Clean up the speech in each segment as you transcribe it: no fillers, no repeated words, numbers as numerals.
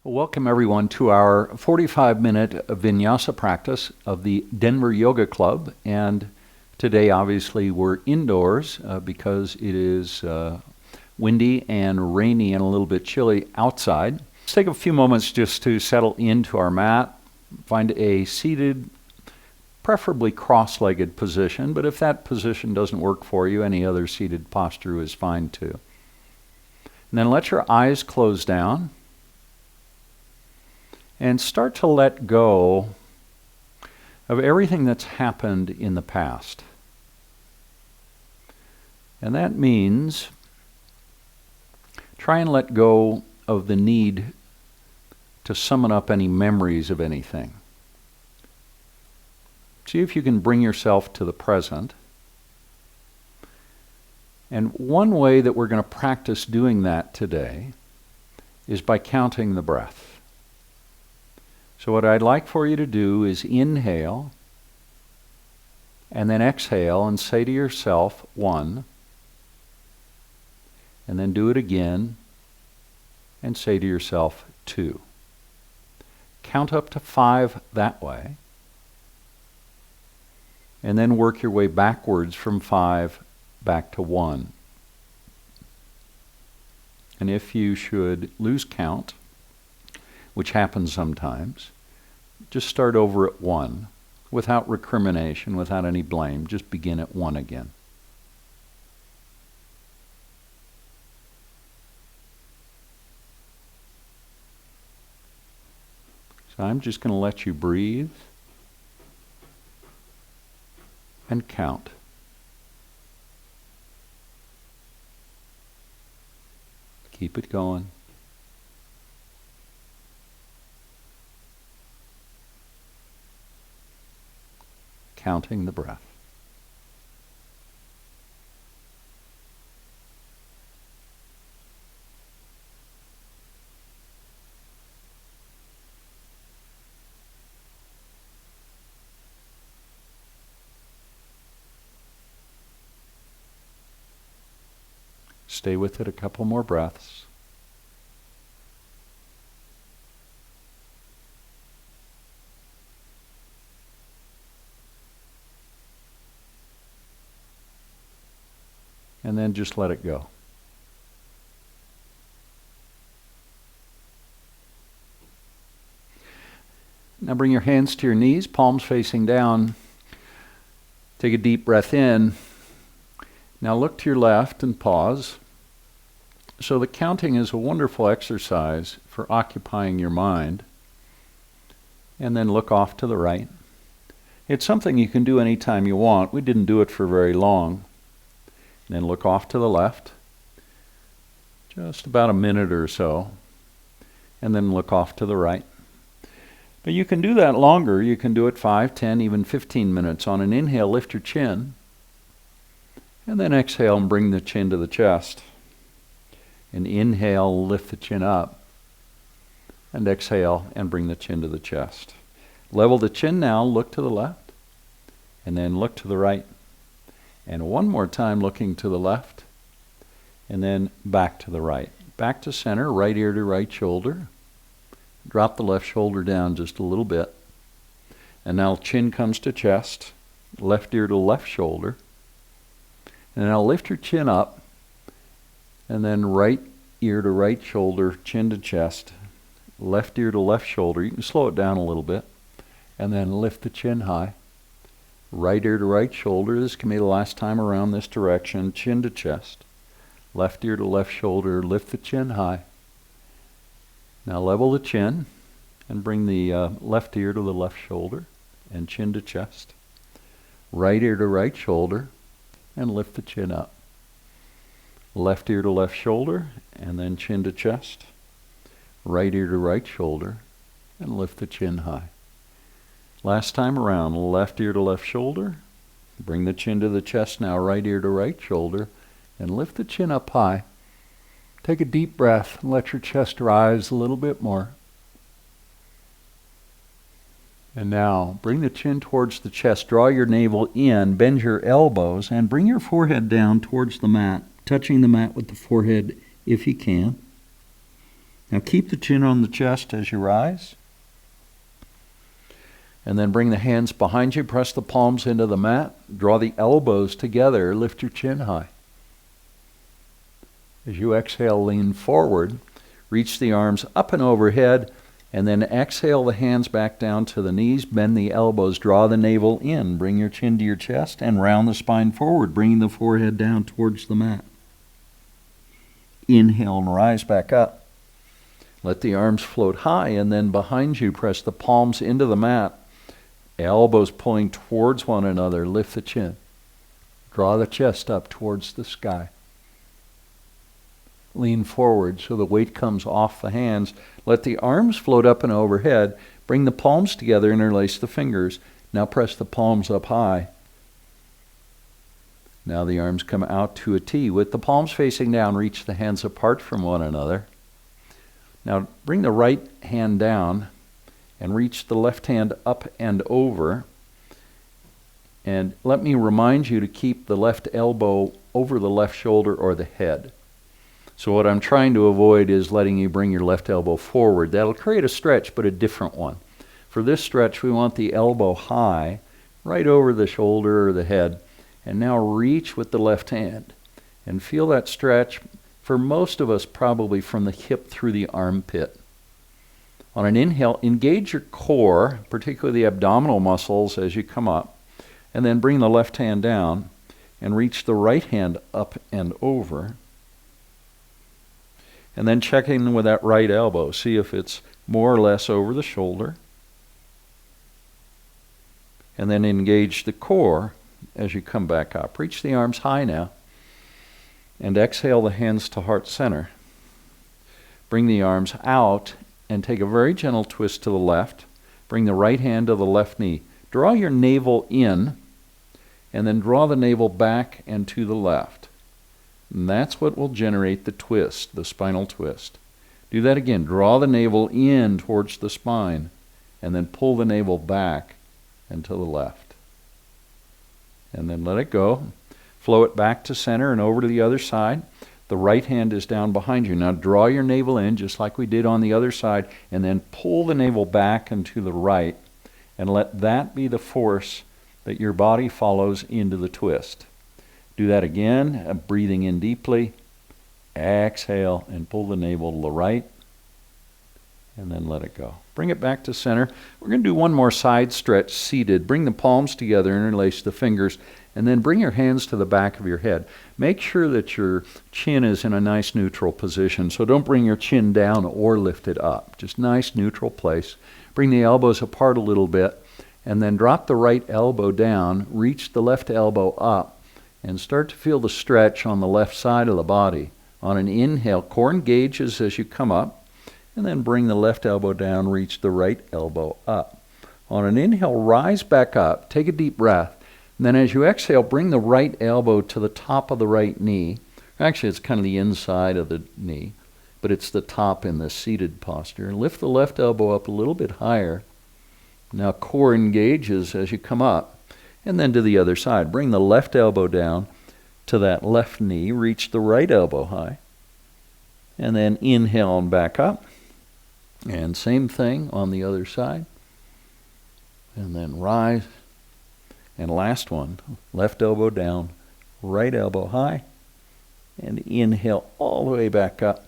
Welcome everyone to our 45-minute Vinyasa practice of the Denver Yoga Club. And today obviously we're indoors because it is windy and rainy and a little bit chilly outside. Let's take a few moments just to settle into our mat. Find a seated, preferably cross-legged position, but if that position doesn't work for you, any other seated posture is fine too. And then let your eyes close down. And start to let go of everything that's happened in the past. And that means try and let go of the need to summon up any memories of anything. See if you can bring yourself to the present. And one way that we're going to practice doing that today is by counting the breath. So what I'd like for you to do is inhale and then exhale and say to yourself 1, and then do it again and say to yourself 2. Count up to 5 that way, and then work your way backwards from 5 back to 1. And if you should lose count, which happens sometimes, just start over at 1 without recrimination, without any blame. Just begin at 1 again. So I'm just going to let you breathe and count. Keep it going. Counting the breath. Stay with it a couple more breaths. And then just let it go. Now bring your hands to your knees, palms facing down. Take a deep breath in. Now look to your left and pause. So the counting is a wonderful exercise for occupying your mind. And then look off to the right. It's something you can do anytime you want. We didn't do it for very long. Then look off to the left, just about a minute or so, and then look off to the right. But you can do that longer. You can do it 5, 10, even 15 minutes. On an inhale, lift your chin, and then exhale and bring the chin to the chest. And inhale, lift the chin up, and exhale and bring the chin to the chest. Level the chin now, look to the left, and then look to the right. And one more time looking to the left, and then back to the right. Back to center, right ear to right shoulder. Drop the left shoulder down just a little bit. And now chin comes to chest, left ear to left shoulder. And now lift your chin up, and then right ear to right shoulder, chin to chest, left ear to left shoulder. You can slow it down a little bit, and then lift the chin high. Right ear to right shoulder. This can be the last time around this direction. Chin to chest. Left ear to left shoulder. Lift the chin high. Now level the chin and bring the left ear to the left shoulder and chin to chest. Right ear to right shoulder and lift the chin up. Left ear to left shoulder and then chin to chest. Right ear to right shoulder and lift the chin high. Last time around, left ear to left shoulder, bring the chin to the chest now, right ear to right shoulder, and lift the chin up high. Take a deep breath and let your chest rise a little bit more. And now, bring the chin towards the chest, draw your navel in, bend your elbows, and bring your forehead down towards the mat, touching the mat with the forehead if you can. Now keep the chin on the chest as you rise. And then bring the hands behind you, press the palms into the mat, draw the elbows together, lift your chin high. As you exhale, lean forward, reach the arms up and overhead, and then exhale the hands back down to the knees, bend the elbows, draw the navel in, bring your chin to your chest, and round the spine forward, bringing the forehead down towards the mat. Inhale and rise back up. Let the arms float high, and then behind you, press the palms into the mat, elbows pulling towards one another, lift the chin. Draw the chest up towards the sky. Lean forward so the weight comes off the hands. Let the arms float up and overhead. Bring the palms together, interlace the fingers. Now press the palms up high. Now the arms come out to a T. With the palms facing down, reach the hands apart from one another. Now bring the right hand down and reach the left hand up and over. And let me remind you to keep the left elbow over the left shoulder or the head. So what I'm trying to avoid is letting you bring your left elbow forward. That'll create a stretch, but a different one. For this stretch, we want the elbow high, right over the shoulder or the head. And now reach with the left hand. And feel that stretch, for most of us, probably from the hip through the armpit. On an inhale, engage your core, particularly the abdominal muscles as you come up, and then bring the left hand down and reach the right hand up and over. And then check in with that right elbow. See if it's more or less over the shoulder. And then engage the core as you come back up. Reach the arms high now. And exhale the hands to heart center. Bring the arms out and take a very gentle twist to the left. Bring the right hand to the left knee. Draw your navel in, and then draw the navel back and to the left. And that's what will generate the twist, the spinal twist. Do that again. Draw the navel in towards the spine, and then pull the navel back and to the left. And then let it go. Flow it back to center and over to the other side. The right hand is down behind you. Now draw your navel in just like we did on the other side, and then pull the navel back and to the right, and let that be the force that your body follows into the twist. Do that again, breathing in deeply. Exhale and pull the navel to the right, and then let it go. Bring it back to center. We're going to do one more side stretch seated. Bring the palms together, interlace the fingers, and then bring your hands to the back of your head. Make sure that your chin is in a nice neutral position. So don't bring your chin down or lift it up. Just nice neutral place. Bring the elbows apart a little bit, and then drop the right elbow down. Reach the left elbow up, and start to feel the stretch on the left side of the body. On an inhale, core engages as you come up, and then bring the left elbow down, reach the right elbow up. On an inhale, rise back up, take a deep breath. And then as you exhale, bring the right elbow to the top of the right knee. Actually, it's kind of the inside of the knee, but it's the top in the seated posture. Lift the left elbow up a little bit higher. Now core engages as you come up. And then to the other side. Bring the left elbow down to that left knee. Reach the right elbow high. And then inhale and back up. And same thing on the other side. And then rise. And last one, left elbow down, right elbow high, and inhale all the way back up.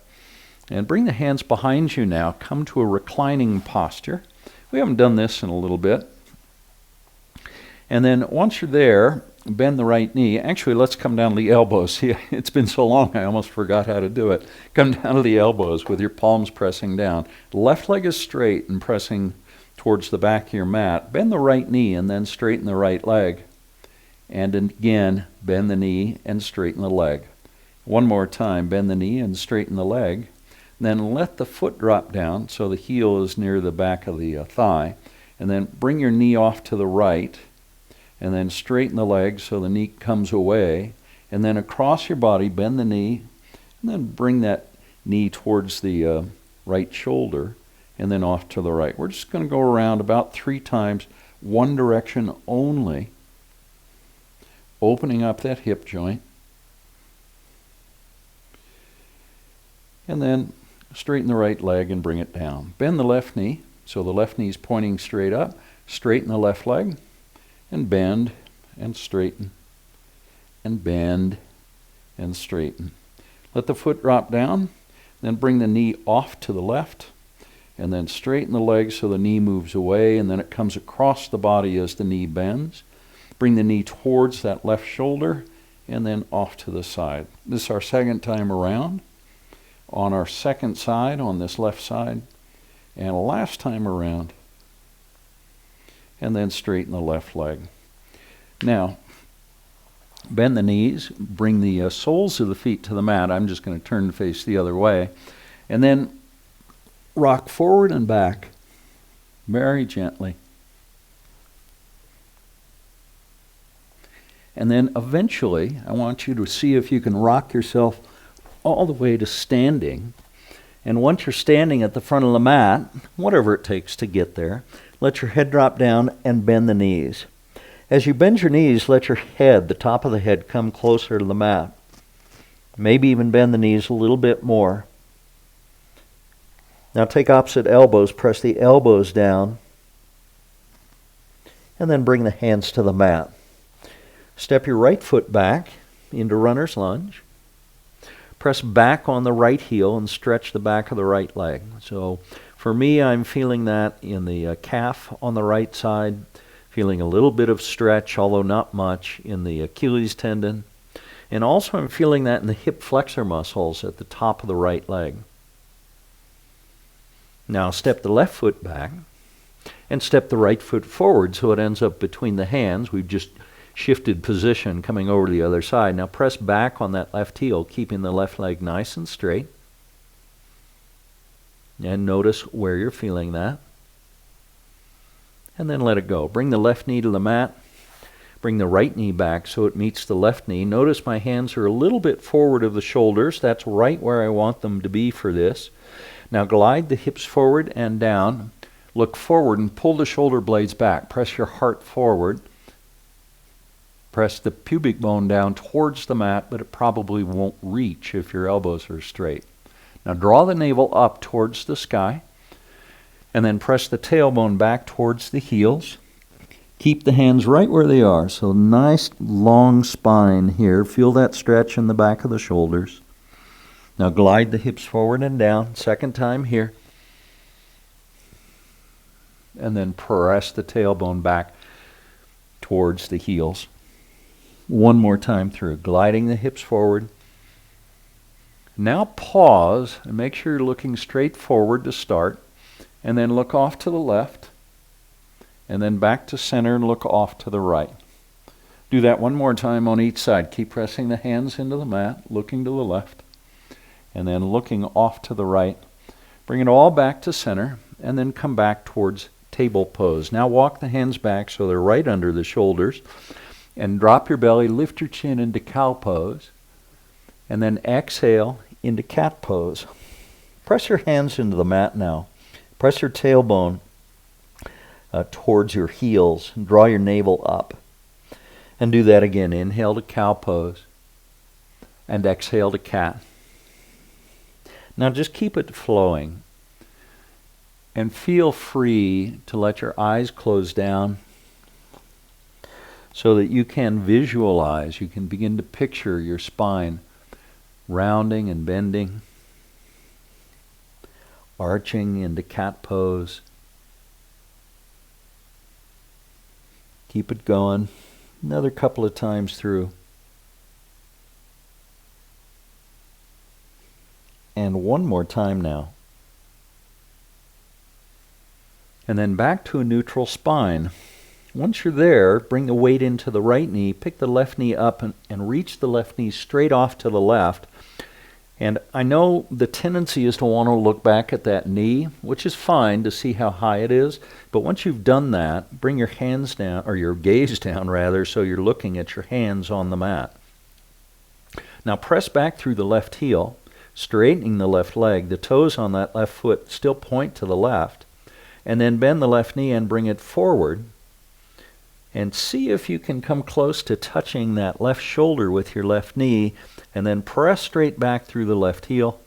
And bring the hands behind you now. Come to a reclining posture. We haven't done this in a little bit. And then once you're there, bend the right knee. Actually, let's come down to the elbows. See, it's been so long, I almost forgot how to do it. Come down to the elbows with your palms pressing down. Left leg is straight and pressing towards the back of your mat. Bend the right knee and then straighten the right leg. And again, bend the knee and straighten the leg. One more time, bend the knee and straighten the leg. Then let the foot drop down so the heel is near the back of the thigh. And then bring your knee off to the right. And then straighten the leg so the knee comes away. And then across your body, bend the knee. And then bring that knee towards the right shoulder. And then off to the right. We're just going to go around about 3 times, one direction only, opening up that hip joint. And then straighten the right leg and bring it down. Bend the left knee, so the left knee is pointing straight up. Straighten the left leg, and bend, and straighten, and bend, and straighten. Let the foot drop down, then bring the knee off to the left, and then straighten the leg so the knee moves away, and then it comes across the body as the knee bends. Bring the knee towards that left shoulder, and then off to the side. This is our second time around. On our second side, on this left side, and last time around, and then straighten the left leg. Now, bend the knees, bring the soles of the feet to the mat. I'm just going to turn and face the other way, and then rock forward and back very gently. And then eventually, I want you to see if you can rock yourself all the way to standing. And once you're standing at the front of the mat, whatever it takes to get there, let your head drop down and bend the knees. As you bend your knees, let your head, the top of the head, come closer to the mat. Maybe even bend the knees a little bit more. Now take opposite elbows, press the elbows down, and then bring the hands to the mat. Step your right foot back into runner's lunge. Press back on the right heel and stretch the back of the right leg. So for me, I'm feeling that in the calf on the right side, feeling a little bit of stretch, although not much, in the Achilles tendon. And also I'm feeling that in the hip flexor muscles at the top of the right leg. Now step the left foot back and step the right foot forward so it ends up between the hands. We've just shifted position coming over to the other side. Now press back on that left heel, keeping the left leg nice and straight. And notice where you're feeling that. And then let it go. Bring the left knee to the mat. Bring the right knee back so it meets the left knee. Notice my hands are a little bit forward of the shoulders. That's right where I want them to be for this. Now glide the hips forward and down. Look forward and pull the shoulder blades back. Press your heart forward. Press the pubic bone down towards the mat, but it probably won't reach if your elbows are straight. Now draw the navel up towards the sky, and then press the tailbone back towards the heels. Keep the hands right where they are, so nice long spine here. Feel that stretch in the back of the shoulders. Now glide the hips forward and down. Second time here. And then press the tailbone back towards the heels. One more time through, gliding the hips forward. Now pause and make sure you're looking straight forward to start, and then look off to the left, and then back to center and look off to the right. Do that one more time on each side. Keep pressing the hands into the mat, looking to the left, and then looking off to the right. Bring it all back to center, and then come back towards table pose. Now walk the hands back so they're right under the shoulders. And drop your belly, lift your chin into cow pose, and then exhale into cat pose. Press your hands into the mat now. Press your tailbone towards your heels, and draw your navel up. And do that again. Inhale to cow pose, and exhale to cat. Now just keep it flowing, and feel free to let your eyes close down, so that you can visualize, you can begin to picture your spine rounding and bending, arching into cat pose. Keep it going. Another couple of times through. And one more time now. And then back to a neutral spine. Once you're there, bring the weight into the right knee, pick the left knee up and reach the left knee straight off to the left. And I know the tendency is to want to look back at that knee, which is fine to see how high it is. But once you've done that, bring your hands down, or your gaze down rather, so you're looking at your hands on the mat. Now press back through the left heel, straightening the left leg. The toes on that left foot still point to the left. And then bend the left knee and bring it forward. And see if you can come close to touching that left shoulder with your left knee, and then press straight back through the left heel,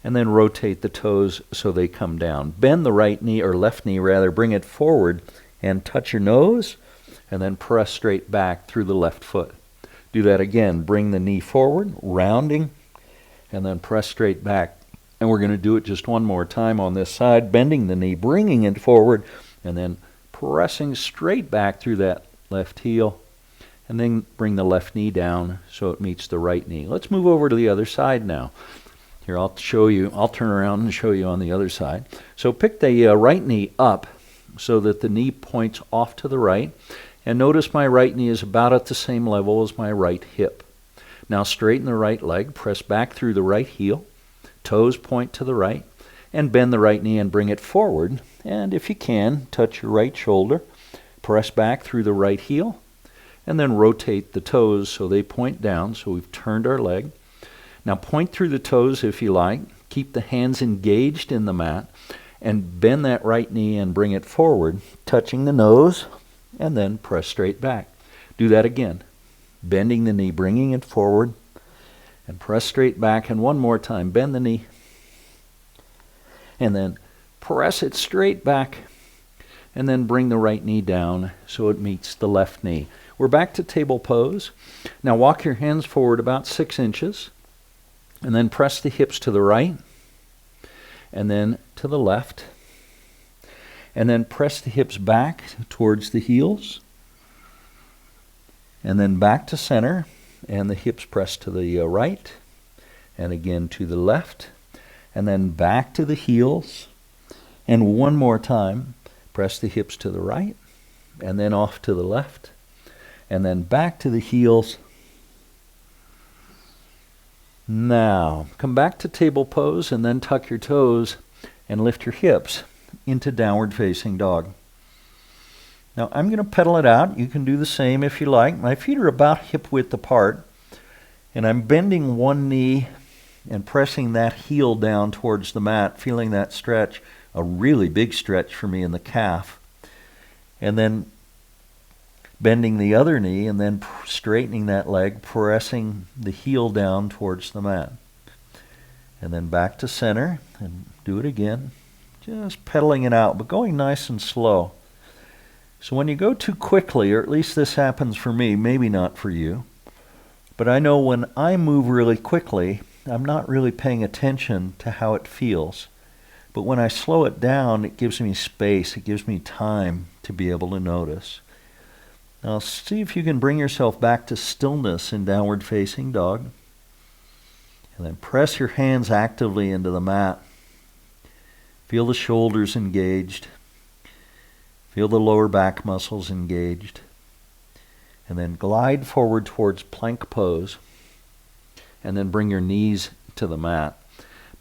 and then rotate the toes so they come down. Bend the right knee, or left knee rather, bring it forward and touch your nose, and then press straight back through the left foot. Do that again. Bring the knee forward, rounding, and then press straight back. And we're going to do it just one more time on this side, bending the knee, bringing it forward, and then pressing straight back through that left heel, and then bring the left knee down so it meets the right knee. Let's move over to the other side now. Here, I'll show you. I'll turn around and show you on the other side. So pick the right knee up so that the knee points off to the right. And notice my right knee is about at the same level as my right hip. Now straighten the right leg, press back through the right heel, toes point to the right, and bend the right knee and bring it forward. And if you can, touch your right shoulder, press back through the right heel, and then rotate the toes so they point down. So we've turned our leg. Now point through the toes if you like. Keep the hands engaged in the mat, and bend that right knee and bring it forward, touching the nose, and then press straight back. Do that again. Bending the knee, bringing it forward, and press straight back. And one more time. Bend the knee, and then press it straight back, and then bring the right knee down so it meets the left knee. We're back to table pose. Now walk your hands forward about 6 inches, and then press the hips to the right, and then to the left, and then press the hips back towards the heels, and then back to center, and the hips press to the right, and again to the left, and then back to the heels, and one more time, press the hips to the right, and then off to the left, and then back to the heels. Now, come back to table pose, and then tuck your toes and lift your hips into downward facing dog. Now I'm going to pedal it out. You can do the same if you like. My feet are about hip width apart, and I'm bending one knee and pressing that heel down towards the mat, feeling that stretch, a really big stretch for me in the calf. And then bending the other knee and then straightening that leg, pressing the heel down towards the mat. And then back to center, and do it again. Just pedaling it out, but going nice and slow. So when you go too quickly, or at least this happens for me, maybe not for you, but I know when I move really quickly, I'm not really paying attention to how it feels. But when I slow it down, it gives me space, it gives me time to be able to notice. Now see if you can bring yourself back to stillness in downward facing dog. And then press your hands actively into the mat. Feel the shoulders engaged. Feel the lower back muscles engaged. And then glide forward towards plank pose. And then bring your knees to the mat.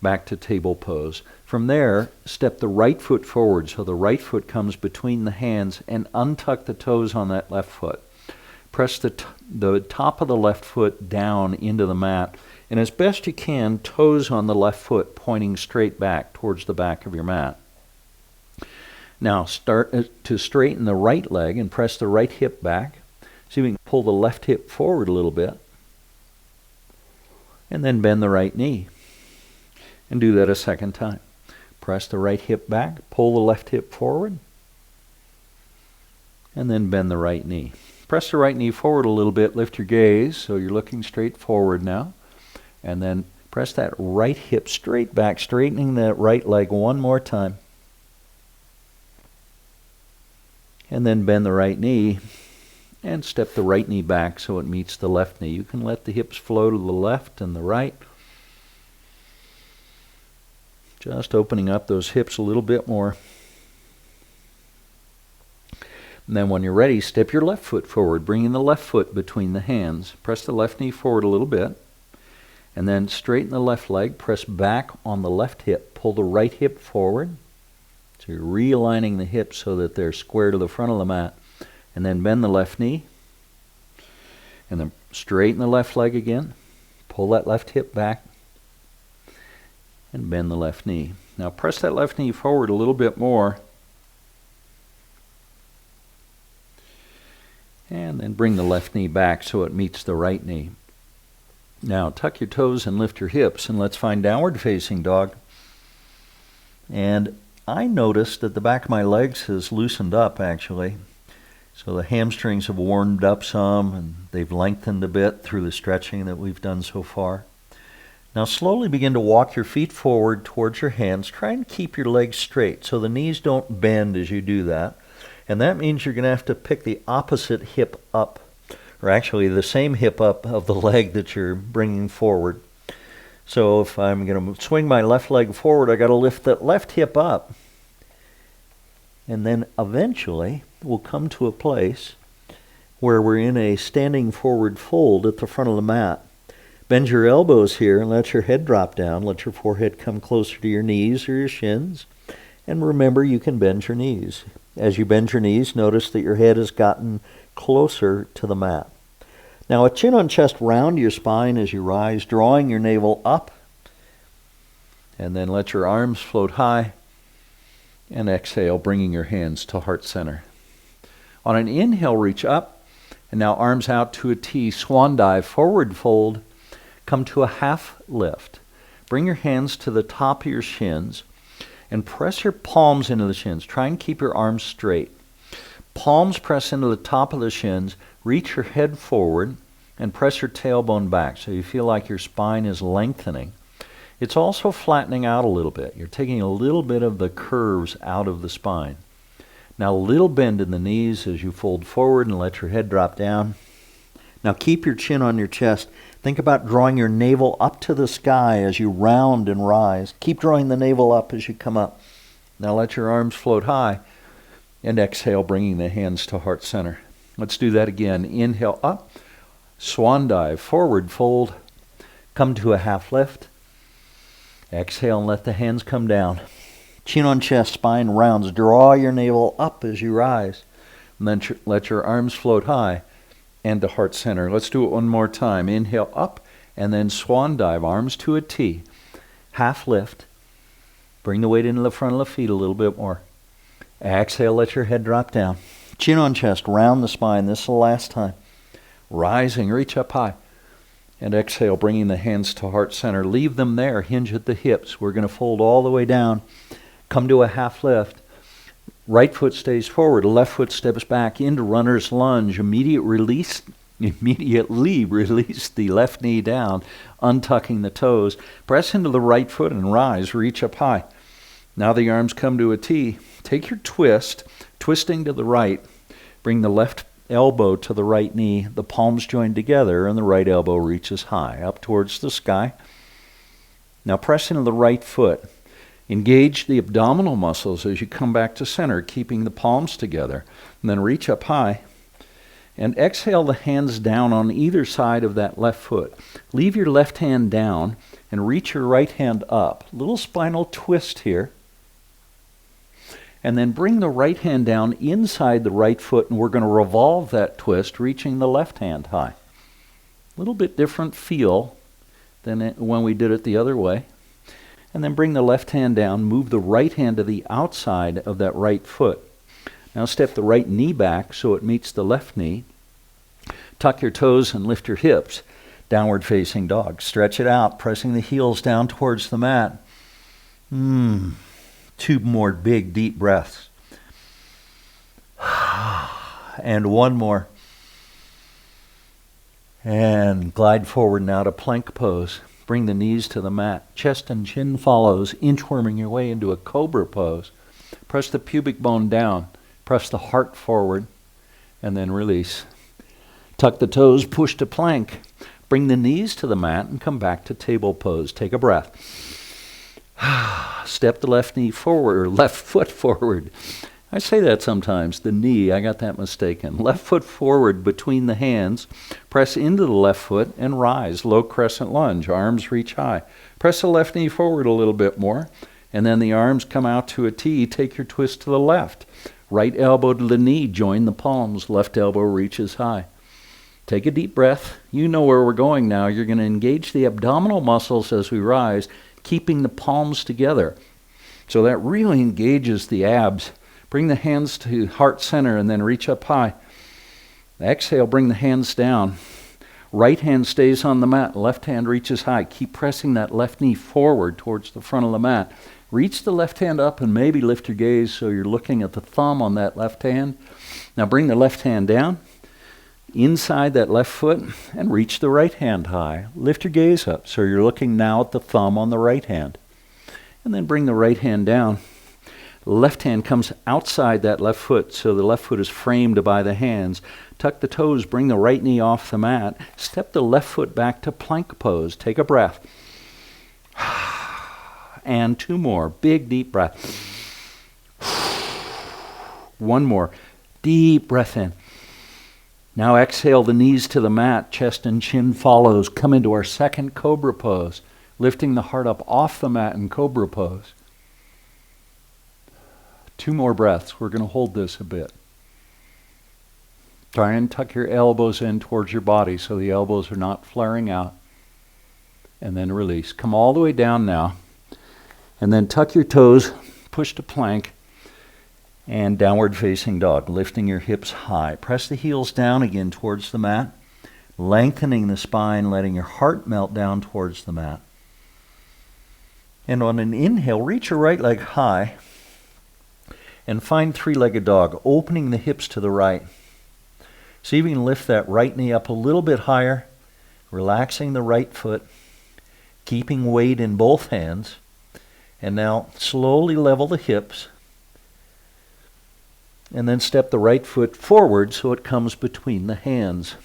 Back to table pose. From there, step the right foot forward so the right foot comes between the hands, and untuck the toes on that left foot. Press the top of the left foot down into the mat, and as best you can, toes on the left foot pointing straight back towards the back of your mat. Now start to straighten the right leg and press the right hip back. See if we can pull the left hip forward a little bit. And then bend the right knee. And do that a second time. Press the right hip back, pull the left hip forward, and then bend the right knee. Press the right knee forward a little bit, lift your gaze so you're looking straight forward now. And then press that right hip straight back, straightening that right leg one more time. And then bend the right knee and step the right knee back so it meets the left knee. You can let the hips flow to the left and the right. Just opening up those hips a little bit more. And then when you're ready, step your left foot forward, bringing the left foot between the hands. Press the left knee forward a little bit. And then straighten the left leg, press back on the left hip. Pull the right hip forward. So you're realigning the hips so that they're square to the front of the mat. And then bend the left knee. And then straighten the left leg again. Pull that left hip back. And bend the left knee. Now press that left knee forward a little bit more. And then bring the left knee back so it meets the right knee. Now tuck your toes and lift your hips, and let's find downward facing dog. And I noticed that the back of my legs has loosened up actually. So the hamstrings have warmed up some and they've lengthened a bit through the stretching that we've done so far. Now slowly begin to walk your feet forward towards your hands. Try and keep your legs straight so the knees don't bend as you do that. And that means you're going to have to pick the opposite hip up, or actually the same hip up of the leg that you're bringing forward. So if I'm going to swing my left leg forward, I got to lift that left hip up. And then eventually we'll come to a place where we're in a standing forward fold at the front of the mat. Bend your elbows here and let your head drop down. Let your forehead come closer to your knees or your shins. And remember, you can bend your knees. As you bend your knees, notice that your head has gotten closer to the mat. Now a chin on chest round your spine as you rise, drawing your navel up. And then let your arms float high. And exhale, bringing your hands to heart center. On an inhale, reach up. And now arms out to a T, swan dive, forward fold. Come to a half lift. Bring your hands to the top of your shins and press your palms into the shins. Try and keep your arms straight. Palms press into the top of the shins. Reach your head forward and press your tailbone back so you feel like your spine is lengthening. It's also flattening out a little bit. You're taking a little bit of the curves out of the spine. Now a little bend in the knees as you fold forward and let your head drop down. Now keep your chin on your chest. Think about drawing your navel up to the sky as you round and rise. Keep drawing the navel up as you come up. Now let your arms float high and exhale, bringing the hands to heart center. Let's do that again. Inhale up, swan dive, forward fold, come to a half lift. Exhale and let the hands come down. Chin on chest, spine rounds. Draw your navel up as you rise. And then let your arms float high and to heart center. Let's do it one more time. Inhale up and then swan dive, arms to a T. Half lift. Bring the weight into the front of the feet a little bit more. Exhale, let your head drop down. Chin on chest, round the spine. This is the last time. Rising, reach up high. And exhale, bringing the hands to heart center. Leave them there, hinge at the hips. We're going to fold all the way down. Come to a half lift. Right foot stays forward, left foot steps back into runner's lunge. Immediately release the left knee down, untucking the toes. Press into the right foot and rise, reach up high. Now the arms come to a T. Take your twist, twisting to the right. Bring the left elbow to the right knee, the palms join together, and the right elbow reaches high, up towards the sky. Now press into the right foot. Engage the abdominal muscles as you come back to center, keeping the palms together. And then reach up high. And exhale the hands down on either side of that left foot. Leave your left hand down and reach your right hand up. Little spinal twist here. And then bring the right hand down inside the right foot, and we're going to revolve that twist, reaching the left hand high. A little bit different feel than when we did it the other way. And then bring the left hand down, move the right hand to the outside of that right foot. Now step the right knee back so it meets the left knee. Tuck your toes and lift your hips. Downward facing dog. Stretch it out, pressing the heels down towards the mat. 2 more big, deep breaths. And one more. And glide forward now to plank pose. Bring the knees to the mat. Chest and chin follows, inchworming your way into a cobra pose. Press the pubic bone down. Press the heart forward. And then release. Tuck the toes, push to plank. Bring the knees to the mat and come back to table pose. Take a breath. Step the left knee forward, or left foot forward. I say that sometimes, the knee, I got that mistaken. Left foot forward between the hands. Press into the left foot and rise. Low crescent lunge, arms reach high. Press the left knee forward a little bit more, and then the arms come out to a T. Take your twist to the left. Right elbow to the knee, join the palms. Left elbow reaches high. Take a deep breath. You know where we're going now. You're going to engage the abdominal muscles as we rise, keeping the palms together. So that really engages the abs. Bring the hands to heart center and then reach up high. Exhale, bring the hands down. Right hand stays on the mat, left hand reaches high. Keep pressing that left knee forward towards the front of the mat. Reach the left hand up and maybe lift your gaze so you're looking at the thumb on that left hand. Now bring the left hand down, inside that left foot, and reach the right hand high. Lift your gaze up so you're looking now at the thumb on the right hand. And then bring the right hand down. Left hand comes outside that left foot, so the left foot is framed by the hands. Tuck the toes, bring the right knee off the mat. Step the left foot back to plank pose. Take a breath. And 2 more. Big, deep breath. One more. Deep breath in. Now exhale the knees to the mat. Chest and chin follows. Come into our second cobra pose. Lifting the heart up off the mat in cobra pose. 2 more breaths. We're going to hold this a bit. Try and tuck your elbows in towards your body so the elbows are not flaring out. And then release. Come all the way down now. And then tuck your toes, push to plank, and downward facing dog, lifting your hips high. Press the heels down again towards the mat, lengthening the spine, letting your heart melt down towards the mat. And on an inhale, reach your right leg high and find 3-legged dog, opening the hips to the right. See if you can lift that right knee up a little bit higher, relaxing the right foot, keeping weight in both hands. And now slowly level the hips. And then step the right foot forward so it comes between the hands.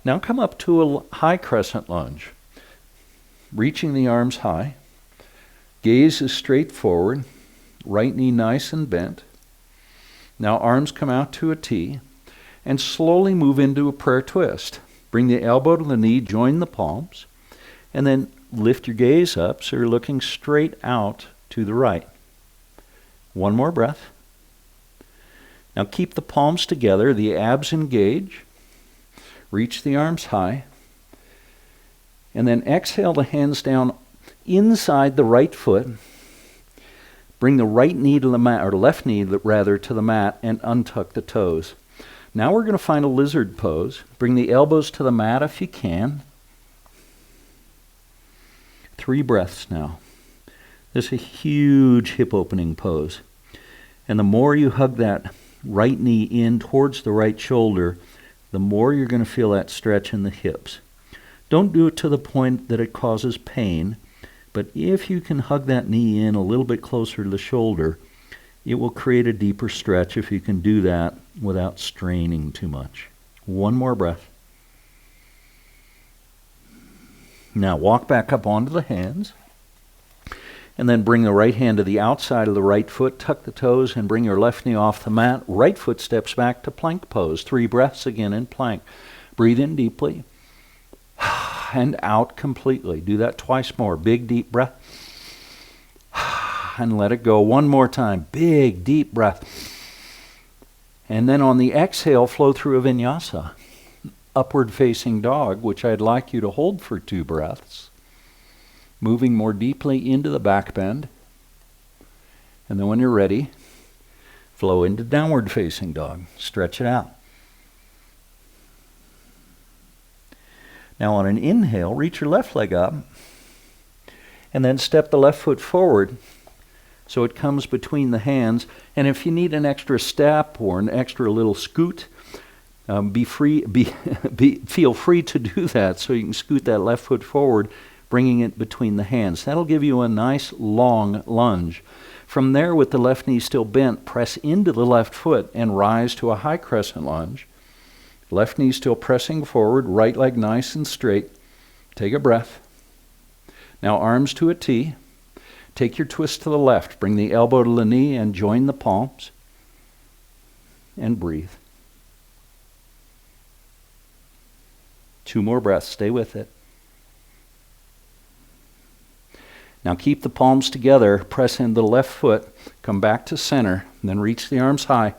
Now come up to a high crescent lunge. Reaching the arms high. Gaze is straight forward. Right knee nice and bent. Now arms come out to a T. And slowly move into a prayer twist. Bring the elbow to the knee, join the palms. And then lift your gaze up so you're looking straight out to the right. 1 more breath. Now keep the palms together, the abs engage. Reach the arms high. And then exhale the hands down inside the right foot. Bring the right knee to the mat, or left knee rather, to the mat and untuck the toes. Now we're going to find a lizard pose. Bring the elbows to the mat if you can. 3 breaths now. This is a huge hip opening pose. And the more you hug that right knee in towards the right shoulder, the more you're going to feel that stretch in the hips. Don't do it to the point that it causes pain, but if you can hug that knee in a little bit closer to the shoulder, it will create a deeper stretch if you can do that without straining too much. 1 more breath. Now walk back up onto the hands, and then bring the right hand to the outside of the right foot, tuck the toes, and bring your left knee off the mat. Right foot steps back to plank pose. 3 breaths again in plank. Breathe in deeply, and out completely. Do that twice more. Big, deep breath, and let it go. 1 more time. Big, deep breath. And then on the exhale, flow through a vinyasa. Upward facing dog, which I'd like you to hold for 2 breaths, moving more deeply into the back bend. And then when you're ready, flow into downward facing dog. Stretch it out. Now on an inhale, reach your left leg up and then step the left foot forward so it comes between the hands. And if you need an extra step or an extra little scoot, feel free to do that so you can scoot that left foot forward, bringing it between the hands. That'll give you a nice long lunge. From there, with the left knee still bent, press into the left foot and rise to a high crescent lunge. Left knee still pressing forward, right leg nice and straight. Take a breath. Now arms to a T. Take your twist to the left. Bring the elbow to the knee and join the palms. And breathe. 2 more breaths. Stay with it. Now keep the palms together. Press into the left foot. Come back to center. And then reach the arms high.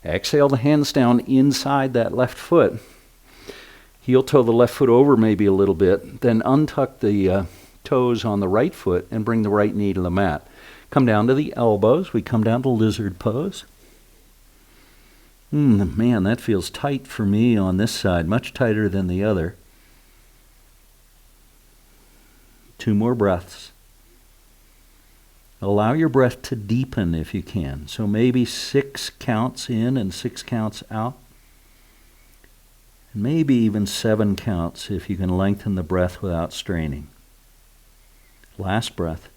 Exhale the hands down inside that left foot. Heel toe the left foot over maybe a little bit. Then untuck the toes on the right foot and bring the right knee to the mat. Come down to the elbows. We come down to lizard pose. Man, that feels tight for me on this side, much tighter than the other. 2 more breaths. Allow your breath to deepen if you can. So maybe 6 counts in and 6 counts out. Maybe even 7 counts if you can lengthen the breath without straining. Last breath.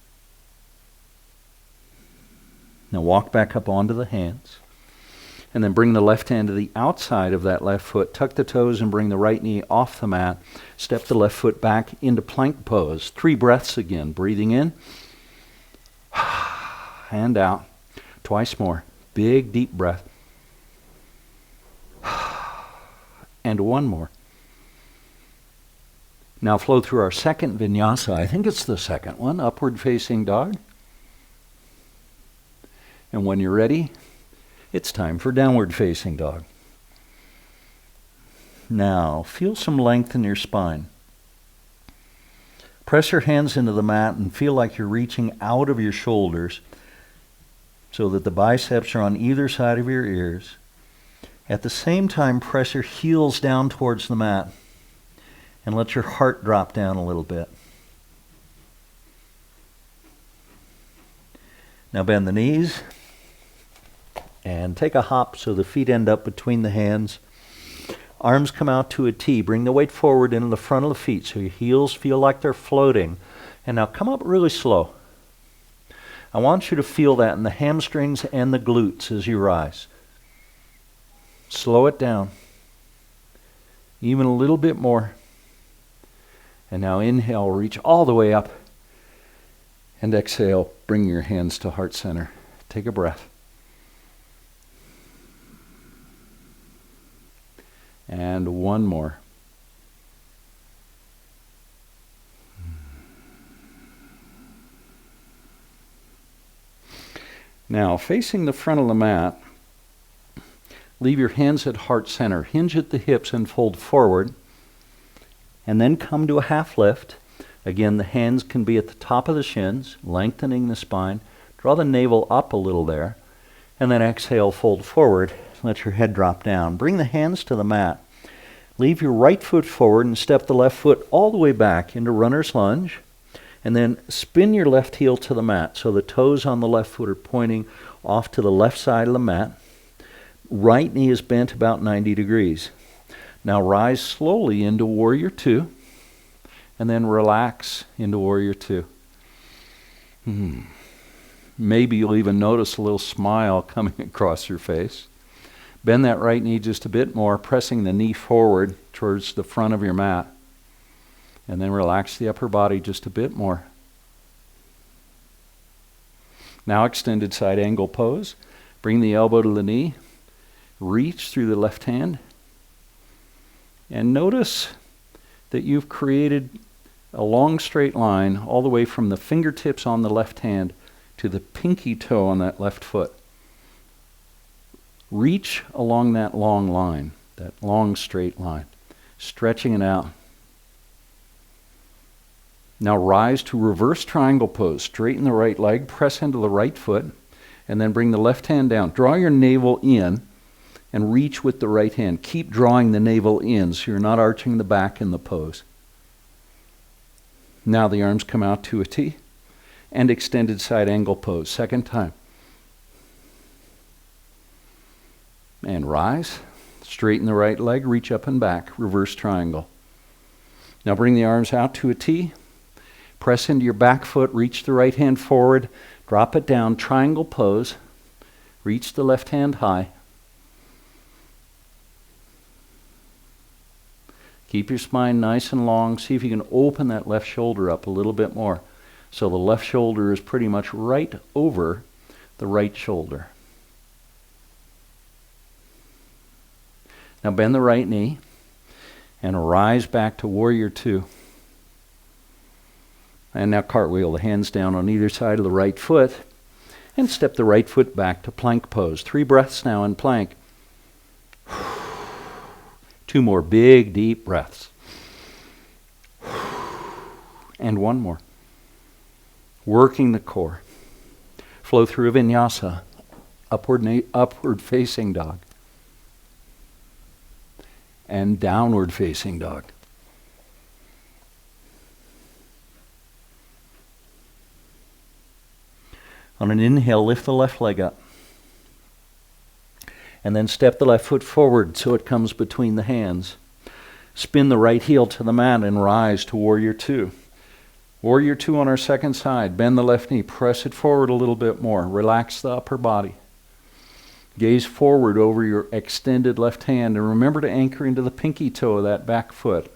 Now walk back up onto the hands. And then bring the left hand to the outside of that left foot. Tuck the toes and bring the right knee off the mat. Step the left foot back into plank pose. 3 breaths again. Breathing in. And out. Twice more. Big, deep breath. And 1 more. Now flow through our second vinyasa. I think it's the second one. Upward facing dog. And when you're ready, it's time for downward facing dog. Now, feel some length in your spine. Press your hands into the mat and feel like you're reaching out of your shoulders so that the biceps are on either side of your ears. At the same time, press your heels down towards the mat and let your heart drop down a little bit. Now bend the knees and take a hop so the feet end up between the hands. Arms come out to a T. Bring the weight forward into the front of the feet so your heels feel like they're floating. And now come up really slow. I want you to feel that in the hamstrings and the glutes as you rise. Slow it down. Even a little bit more. And now inhale, reach all the way up. And exhale, bring your hands to heart center. Take a breath. And 1 more. Now, facing the front of the mat, leave your hands at heart center. Hinge at the hips and fold forward. And then come to a half lift. Again, the hands can be at the top of the shins, lengthening the spine. Draw the navel up a little there. And then exhale, fold forward. Let your head drop down. Bring the hands to the mat. Leave your right foot forward and step the left foot all the way back into runner's lunge. And then spin your left heel to the mat so the toes on the left foot are pointing off to the left side of the mat. Right knee is bent about 90 degrees. Now rise slowly into Warrior 2 and then relax into Warrior 2. Maybe you'll even notice a little smile coming across your face. Bend that right knee just a bit more, pressing the knee forward towards the front of your mat. And then relax the upper body just a bit more. Now extended side angle pose. Bring the elbow to the knee. Reach through the left hand. And notice that you've created a long straight line all the way from the fingertips on the left hand to the pinky toe on that left foot. Reach along that long line, that long straight line, stretching it out. Now rise to reverse triangle pose. Straighten the right leg, press into the right foot, and then bring the left hand down. Draw your navel in and reach with the right hand. Keep drawing the navel in so you're not arching the back in the pose. Now the arms come out to a T and extended side angle pose. Second time. And rise. Straighten the right leg, reach up and back. Reverse triangle. Now bring the arms out to a T. Press into your back foot, reach the right hand forward, drop it down, triangle pose. Reach the left hand high. Keep your spine nice and long. See if you can open that left shoulder up a little bit more. So the left shoulder is pretty much right over the right shoulder. Now bend the right knee and rise back to Warrior 2. And now cartwheel the hands down on either side of the right foot and step the right foot back to plank pose. 3 breaths now in plank. 2 more big, deep breaths. And 1 more. Working the core. Flow through a vinyasa. Upward facing dog. And downward facing dog. On an inhale, lift the left leg up. And then step the left foot forward so it comes between the hands. Spin the right heel to the mat and rise to Warrior Two. Warrior Two on our second side. Bend the left knee. Press it forward a little bit more. Relax the upper body. Gaze forward over your extended left hand. And remember to anchor into the pinky toe of that back foot.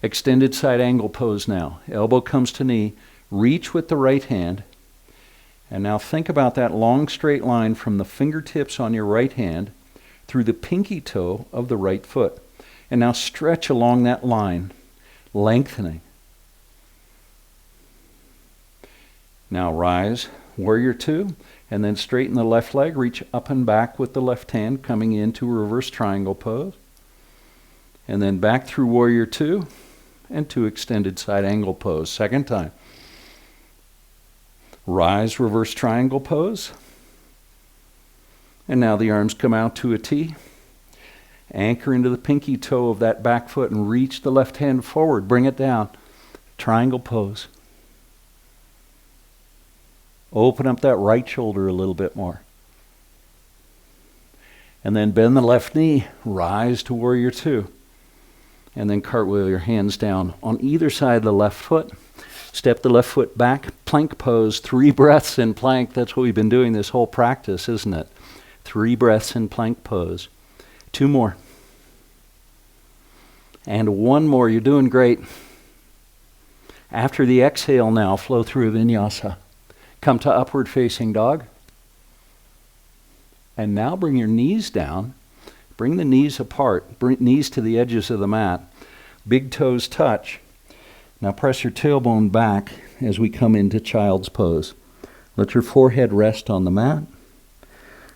Extended side angle pose now. Elbow comes to knee. Reach with the right hand. And now think about that long straight line from the fingertips on your right hand through the pinky toe of the right foot. And now stretch along that line, lengthening. Now rise, Warrior Two, and then straighten the left leg, reach up and back with the left hand, coming into reverse triangle pose. And then back through Warrior Two and to extended side angle pose. Second time. Rise, reverse triangle pose. And now the arms come out to a T. Anchor into the pinky toe of that back foot and reach the left hand forward. Bring it down. Triangle pose. Open up that right shoulder a little bit more. And then bend the left knee. Rise to Warrior Two. And then cartwheel your hands down on either side of the left foot. Step the left foot back, plank pose, 3 breaths in plank. That's what we've been doing this whole practice, isn't it? 3 breaths in plank pose. 2 more. And 1 more. You're doing great. After the exhale now, flow through Vinyasa. Come to upward facing dog. And now bring your knees down. Bring the knees apart. Bring knees to the edges of the mat. Big toes touch. Now press your tailbone back as we come into child's pose. Let your forehead rest on the mat.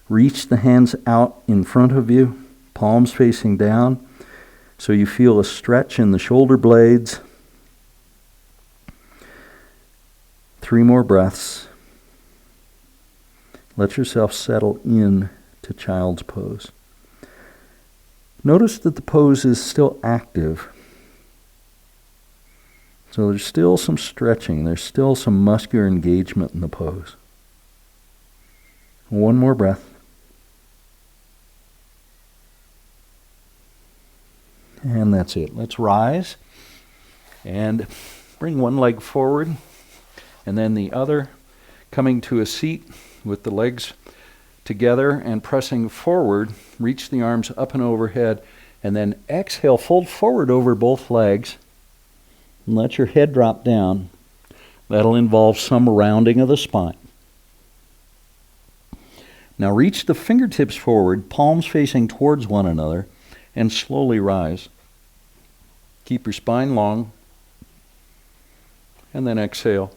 Reach the hands out in front of you, palms facing down, so you feel a stretch in the shoulder blades. 3 more breaths. Let yourself settle in to child's pose. Notice that the pose is still active. So there's still some stretching. There's still some muscular engagement in the pose. 1 more breath. And that's it. Let's rise and bring one leg forward and then the other, coming to a seat with the legs together and pressing forward. Reach the arms up and overhead and then exhale, fold forward over both legs. And let your head drop down. That'll involve some rounding of the spine. Now reach the fingertips forward, palms facing towards one another, and slowly rise. Keep your spine long. And then exhale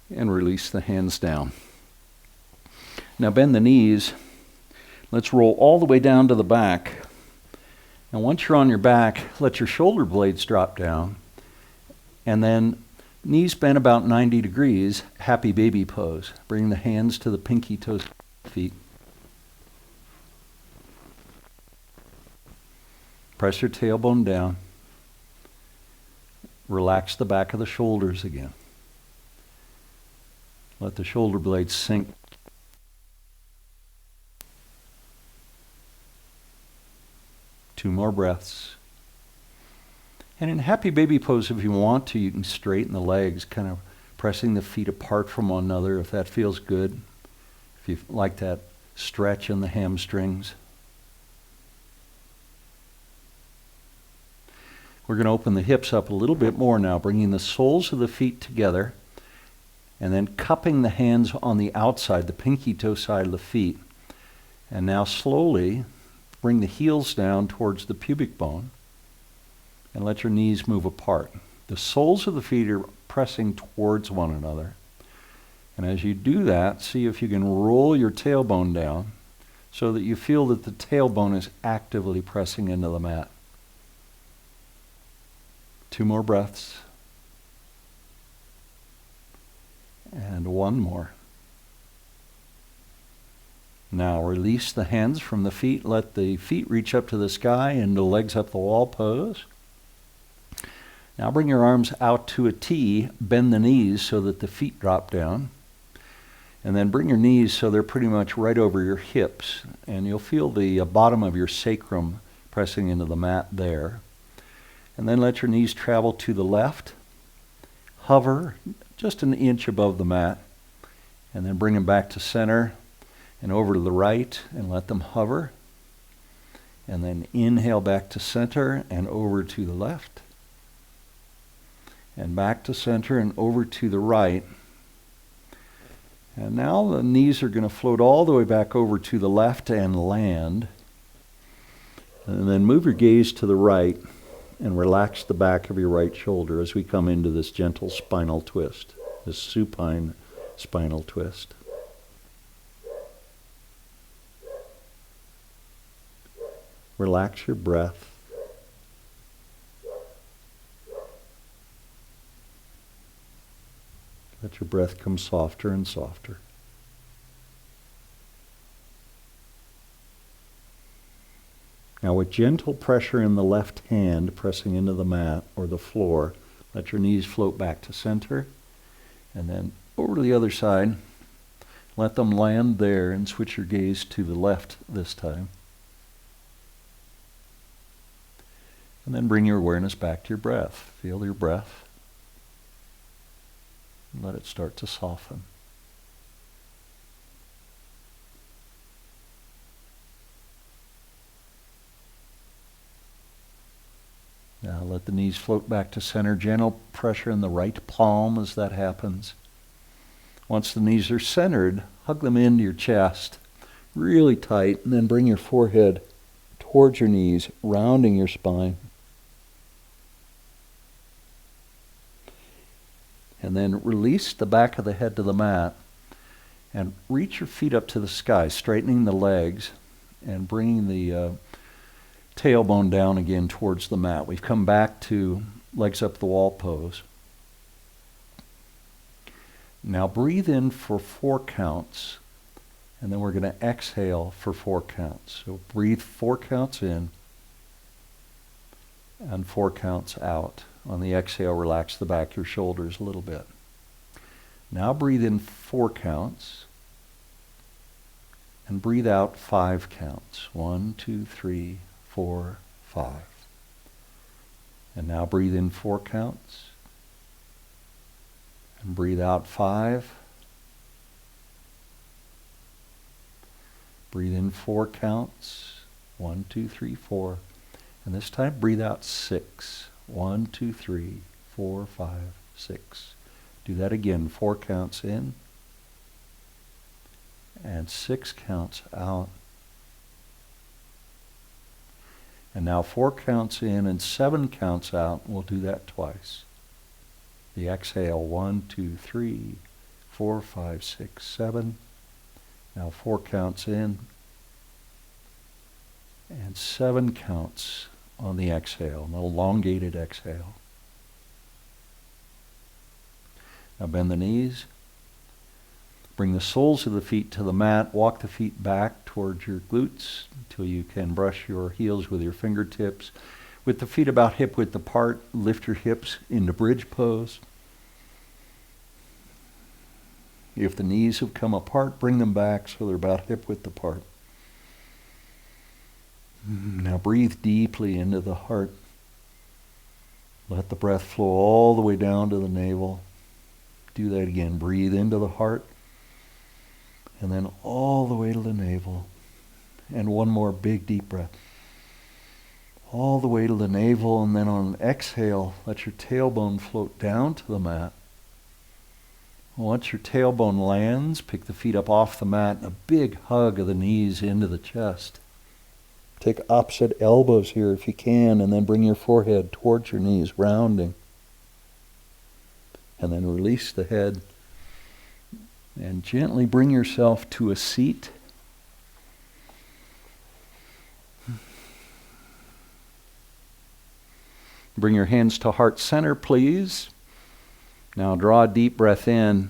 and release the hands down. Now bend the knees. Let's roll all the way down to the back. And once you're on your back, let your shoulder blades drop down. And then knees bent about 90 degrees, happy baby pose. Bring the hands to the pinky toes, feet. Press your tailbone down. Relax the back of the shoulders again. Let the shoulder blades sink. Two more breaths. And in happy baby pose, if you want to, you can straighten the legs, kind of pressing the feet apart from one another if that feels good. If you like that stretch in the hamstrings. We're going to open the hips up a little bit more now, bringing the soles of the feet together and then cupping the hands on the outside, the pinky toe side of the feet. And now slowly bring the heels down towards the pubic bone. And let your knees move apart. The soles of the feet are pressing towards one another. And as you do that, see if you can roll your tailbone down so that you feel that the tailbone is actively pressing into the mat. 2 more breaths. And 1 more. Now release the hands from the feet. Let the feet reach up to the sky and the legs up the wall pose. Now bring your arms out to a T, bend the knees so that the feet drop down. And then bring your knees so they're pretty much right over your hips. And you'll feel the bottom of your sacrum pressing into the mat there. And then let your knees travel to the left. Hover just an inch above the mat. And then bring them back to center and over to the right and let them hover. And then inhale back to center and over to the left. And back to center and over to the right. And now the knees are going to float all the way back over to the left and land. And then move your gaze to the right and relax the back of your right shoulder as we come into this gentle spinal twist, this supine spinal twist. Relax your breath. Let your breath come softer and softer. Now with gentle pressure in the left hand pressing into the mat or the floor, let your knees float back to center and then over to the other side. Let them land there and switch your gaze to the left this time. And then bring your awareness back to your breath. Feel your breath. Let it start to soften. Now let the knees float back to center. Gentle pressure in the right palm as that happens. Once the knees are centered, hug them into your chest really tight, and then bring your forehead towards your knees, rounding your spine. And then release the back of the head to the mat and reach your feet up to the sky, straightening the legs and bringing the tailbone down again towards the mat. We've come back to legs up the wall pose. Now breathe in for 4 counts, and then we're going to exhale for 4 counts. So breathe 4 counts in and 4 counts out. On the exhale, relax the back of your shoulders a little bit. Now breathe in 4 counts and breathe out 5 counts. 1, 2, 3, 4, 5. And now breathe in 4 counts and breathe out 5. Breathe in 4 counts. 1, 2, 3, 4. And this time breathe out 6. 1, 2, 3, 4, 5, 6. Do that again. 4 counts in and 6 counts out. And now 4 counts in and 7 counts out. We'll do that twice. The exhale, 1, 2, 3, 4, 5, 6, 7. Now 4 counts in and 7 counts on the exhale, an elongated exhale. Now bend the knees. Bring the soles of the feet to the mat. Walk the feet back towards your glutes until you can brush your heels with your fingertips. With the feet about hip width apart, lift your hips into bridge pose. If the knees have come apart, bring them back so they're about hip width apart. Now breathe deeply into the heart. Let the breath flow all the way down to the navel. Do that again. Breathe into the heart and then all the way to the navel. And one more big deep breath. All the way to the navel, and then on an exhale, let your tailbone float down to the mat. Once your tailbone lands, pick the feet up off the mat and a big hug of the knees into the chest. Take opposite elbows here if you can, and then bring your forehead towards your knees, rounding. And then release the head. And gently bring yourself to a seat. Bring your hands to heart center, please. Now draw a deep breath in.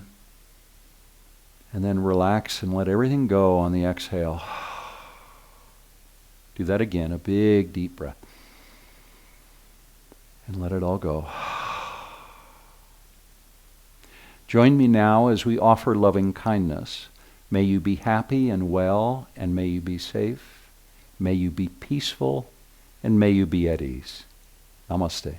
And then relax and let everything go on the exhale. Do that again, a big deep breath. And let it all go. Join me now as we offer loving kindness. May you be happy and well, and may you be safe. May you be peaceful, and may you be at ease. Namaste.